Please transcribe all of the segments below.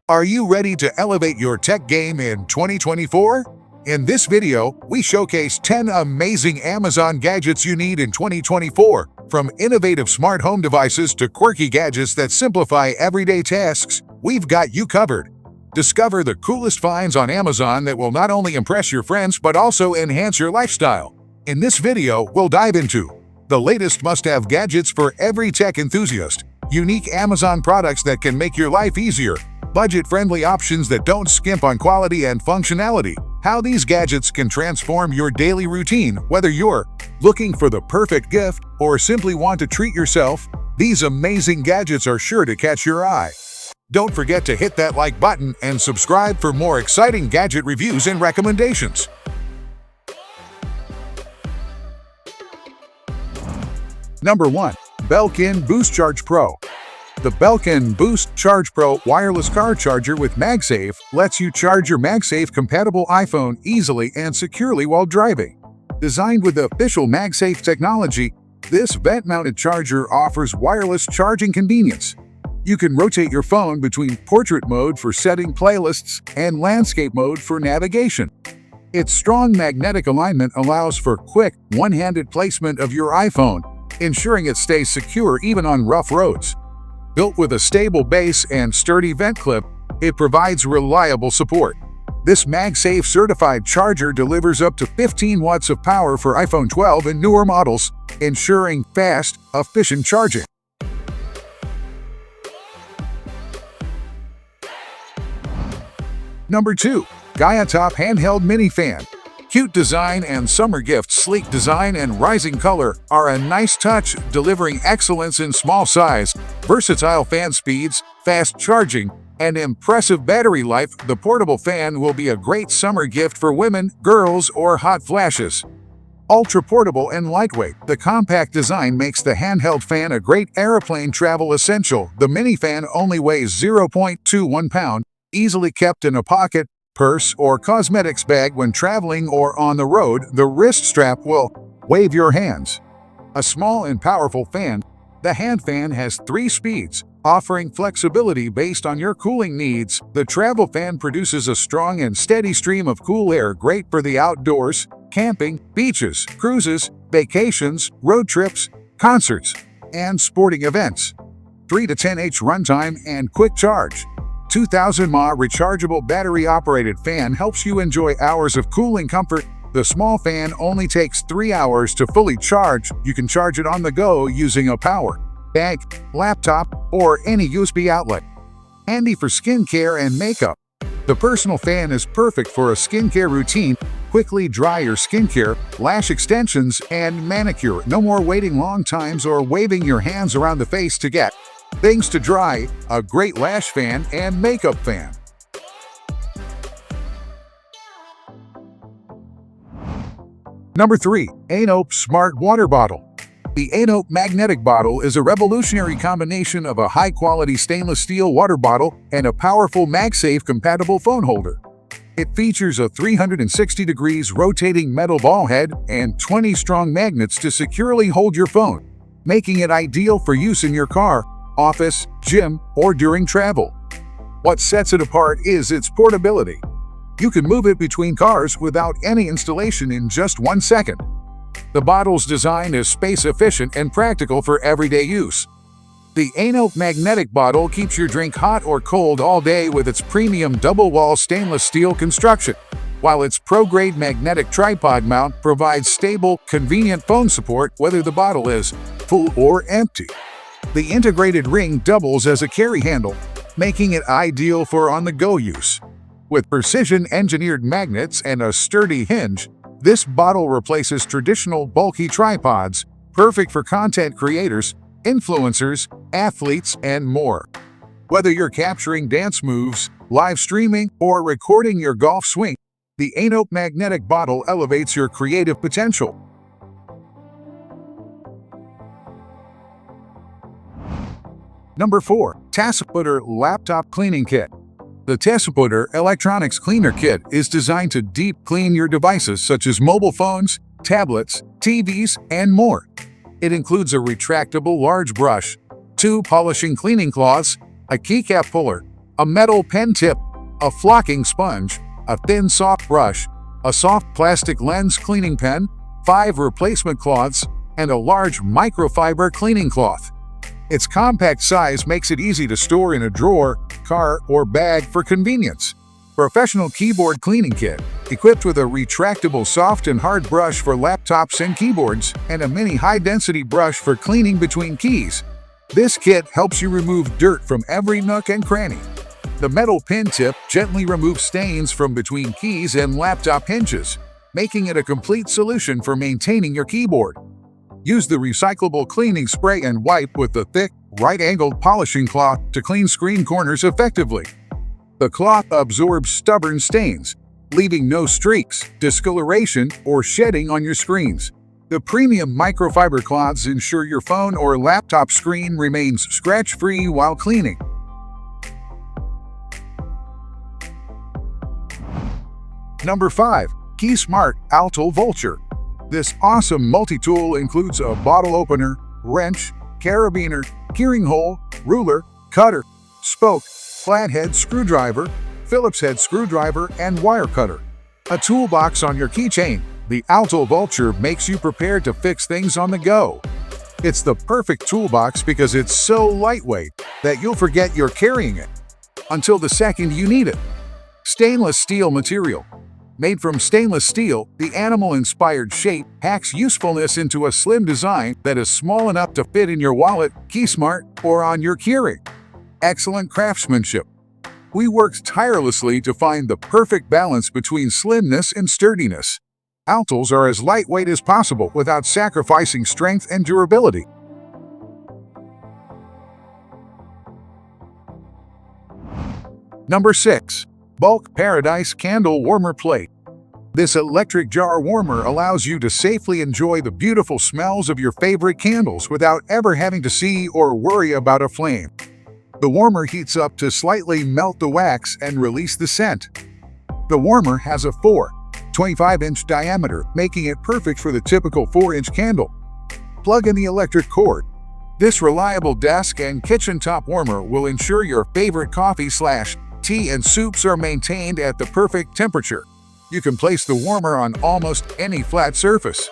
Are you ready to elevate your tech game in 2024? In this video, we showcase 10 amazing Amazon gadgets you need in 2024. From innovative smart home devices to quirky gadgets that simplify everyday tasks, we've got you covered. Discover the coolest finds on Amazon that will not only impress your friends but also enhance your lifestyle. In this video, we'll dive into the latest must-have gadgets for every tech enthusiast, unique Amazon products that can make your life easier, budget-friendly options that don't skimp on quality and functionality, how these gadgets can transform your daily routine. Whether you're looking for the perfect gift or simply want to treat yourself, these amazing gadgets are sure to catch your eye. Don't forget to hit that like button and subscribe for more exciting gadget reviews and recommendations. Number 1. Belkin BoostCharge Pro. The Belkin BoostCharge Pro wireless car charger with MagSafe lets you charge your MagSafe-compatible iPhone easily and securely while driving. Designed with official MagSafe technology, this vent-mounted charger offers wireless charging convenience. You can rotate your phone between portrait mode for setting playlists and landscape mode for navigation. Its strong magnetic alignment allows for quick, one-handed placement of your iPhone, ensuring it stays secure even on rough roads. Built with a stable base and sturdy vent clip, it provides reliable support. This MagSafe certified charger delivers up to 15 watts of power for iPhone 12 and newer models, ensuring fast, efficient charging. Number 2. Gaiatop Handheld Mini Fan. Cute design and summer gifts, sleek design and rising color are a nice touch, delivering excellence in small size, versatile fan speeds, fast charging, and impressive battery life. The portable fan will be a great summer gift for women, girls, or hot flashes. Ultra-portable and lightweight, the compact design makes the handheld fan a great airplane travel essential. The mini fan only weighs 0.21 pound, easily kept in a pocket, purse, or cosmetics bag when traveling or on the road. The wrist strap will wave your hands. A small and powerful fan, the hand fan has 3 speeds, offering flexibility based on your cooling needs. The travel fan produces a strong and steady stream of cool air, great for the outdoors, camping, beaches, cruises, vacations, road trips, concerts, and sporting events. 3 to 10H runtime and quick charge. 2000 mAh rechargeable battery-operated fan helps you enjoy hours of cooling comfort. The small fan only takes 3 hours to fully charge. You can charge it on the go using a power bank, laptop, or any USB outlet. Handy for skincare and makeup. The personal fan is perfect for a skincare routine. Quickly dry your skincare, lash extensions, and manicure. No more waiting long times or waving your hands around the face to get things to dry. A great lash fan and makeup fan. Number 3. Ainope Smart Water Bottle. The Ainope magnetic bottle is a revolutionary combination of a high-quality stainless steel water bottle and a powerful MagSafe-compatible phone holder. It features a 360 degrees rotating metal ball head and 20 strong magnets to securely hold your phone, making it ideal for use in your car, office, gym, or during travel. What sets it apart is its portability. You can move it between cars without any installation in just 1 second. The bottle's design is space-efficient and practical for everyday use. The Ainope magnetic bottle keeps your drink hot or cold all day with its premium double-wall stainless steel construction, while its pro-grade magnetic tripod mount provides stable, convenient phone support whether the bottle is full or empty. The integrated ring doubles as a carry handle, making it ideal for on-the-go use. With precision-engineered magnets and a sturdy hinge, this bottle replaces traditional bulky tripods, perfect for content creators, influencers, athletes, and more. Whether you're capturing dance moves, live streaming, or recording your golf swing, the Ainope magnetic bottle elevates your creative potential. Number 4. Tassmpitor Laptop Cleaning Kit. The Tassmpitor Electronics Cleaner Kit is designed to deep clean your devices such as mobile phones, tablets, TVs, and more. It includes a retractable large brush, 2 polishing cleaning cloths, a keycap puller, a metal pen tip, a flocking sponge, a thin soft brush, a soft plastic lens cleaning pen, 5 replacement cloths, and a large microfiber cleaning cloth. Its compact size makes it easy to store in a drawer, car, or bag for convenience. Professional Keyboard Cleaning Kit, equipped with a retractable soft and hard brush for laptops and keyboards, and a mini high-density brush for cleaning between keys. This kit helps you remove dirt from every nook and cranny. The metal pen tip gently removes stains from between keys and laptop hinges, making it a complete solution for maintaining your keyboard. Use the recyclable cleaning spray and wipe with the thick, right-angled polishing cloth to clean screen corners effectively. The cloth absorbs stubborn stains, leaving no streaks, discoloration, or shedding on your screens. The premium microfiber cloths ensure your phone or laptop screen remains scratch-free while cleaning. Number 5. Keysmart Alltul Vulture. This awesome multi-tool includes a bottle opener, wrench, carabiner, keyring hole, ruler, cutter, spoke, flathead screwdriver, Phillips head screwdriver, and wire cutter. A toolbox on your keychain, the Alltul Vulture makes you prepared to fix things on the go. It's the perfect toolbox because it's so lightweight that you'll forget you're carrying it until the second you need it. Stainless steel material. Made from stainless steel, the animal-inspired shape packs usefulness into a slim design that is small enough to fit in your wallet, Keysmart, or on your keyring. Excellent craftsmanship. We worked tirelessly to find the perfect balance between slimness and sturdiness. Alltuls are as lightweight as possible without sacrificing strength and durability. Number 6. Bulk Paradise Candle Warmer Plate. This electric jar warmer allows you to safely enjoy the beautiful smells of your favorite candles without ever having to see or worry about a flame. The warmer heats up to slightly melt the wax and release the scent. The warmer has a 4.25-inch diameter, making it perfect for the typical 4-inch candle. Plug in the electric cord. This reliable desk and kitchen top warmer will ensure your favorite coffee/tea and soups are maintained at the perfect temperature. You can place the warmer on almost any flat surface.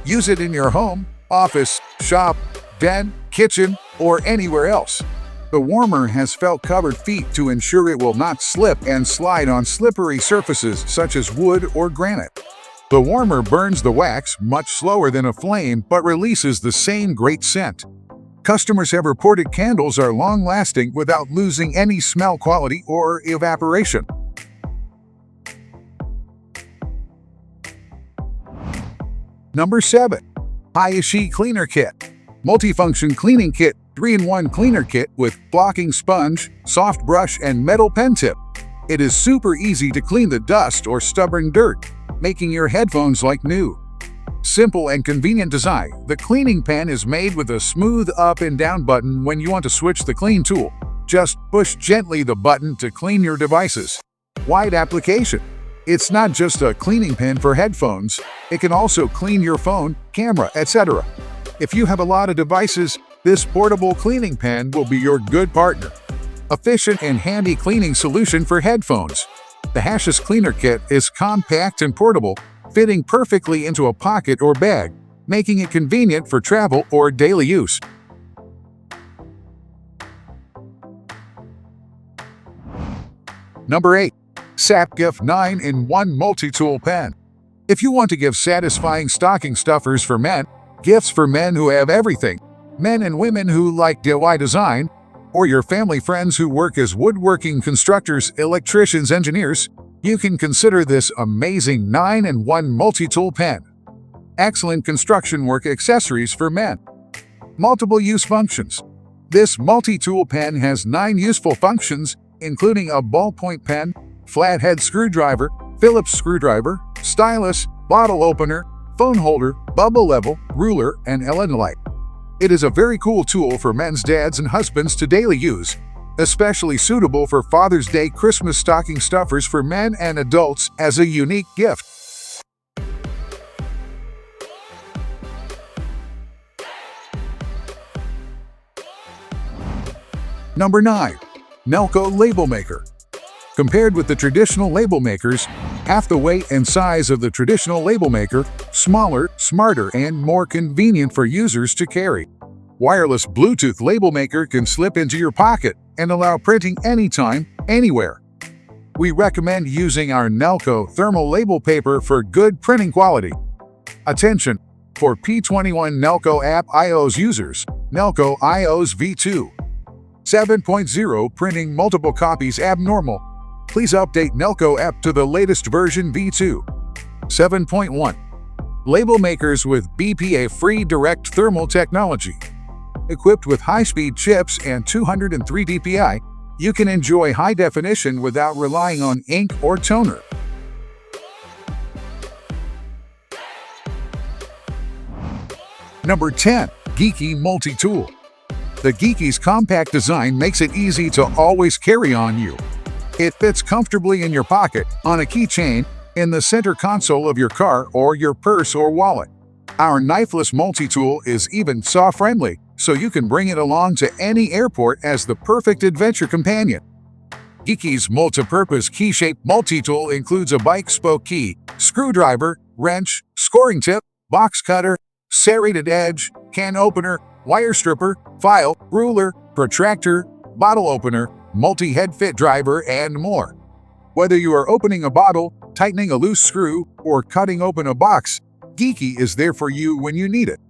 Use it in your home, office, shop, den, kitchen, or anywhere else. The warmer has felt-covered feet to ensure it will not slip and slide on slippery surfaces such as wood or granite. The warmer burns the wax much slower than a flame but releases the same great scent. Customers have reported candles are long-lasting without losing any smell quality or evaporation. Number 7. Hyashee Cleaner Kit. Multifunction Cleaning Kit 3-in-1 Cleaner Kit with flocking sponge, soft brush, and metal pen tip. It is super easy to clean the dust or stubborn dirt, making your headphones like new. Simple and convenient design, the cleaning pen is made with a smooth up and down button when you want to switch the clean tool. Just push gently the button to clean your devices. Wide application. It's not just a cleaning pen for headphones, it can also clean your phone, camera, etc. If you have a lot of devices, this portable cleaning pen will be your good partner. Efficient and handy cleaning solution for headphones. The Hyashee Cleaner Kit is compact and portable, fitting perfectly into a pocket or bag, making it convenient for travel or daily use. Number 8. Sapgif 9-in-1 Multitool Pen. If you want to give satisfying stocking stuffers for men, gifts for men who have everything, men and women who like DIY design, or your family friends who work as woodworking constructors, electricians, engineers, you can consider this amazing 9-in-1 multi-tool pen. Excellent construction work accessories for men. Multiple use functions. This multi-tool pen has 9 useful functions, including a ballpoint pen, flathead screwdriver, Phillips screwdriver, stylus, bottle opener, phone holder, bubble level, ruler, and LED light. It is a very cool tool for men's dads and husbands to daily use, especially suitable for Father's Day Christmas stocking stuffers for men and adults as a unique gift. Number 9. Nelko Label Maker. Compared with the traditional label makers, half the weight and size of the traditional label maker, smaller, smarter, and more convenient for users to carry. Wireless Bluetooth label maker can slip into your pocket and allow printing anytime, anywhere. We recommend using our Nelko thermal label paper for good printing quality. Attention! For P21 Nelko app iOS users, Nelko iOS v2 7.0 printing multiple copies abnormal. Please update Nelko app to the latest version v2 7.1. Label makers with BPA-free direct thermal technology. Equipped with high-speed chips and 203 dpi, you can enjoy high definition without relying on ink or toner. Number 10. Geekey Multi-tool. The Geekey's compact design makes it easy to always carry on you. It fits comfortably in your pocket, on a keychain, in the center console of your car or your purse or wallet. Our knifeless multi-tool is even saw-friendly, so you can bring it along to any airport as the perfect adventure companion. Geekey's multi-purpose key-shaped multi-tool includes a bike spoke key, screwdriver, wrench, scoring tip, box cutter, serrated edge, can opener, wire stripper, file, ruler, protractor, bottle opener, multi-head fit driver, and more. Whether you are opening a bottle, tightening a loose screw, or cutting open a box, Geekey is there for you when you need it.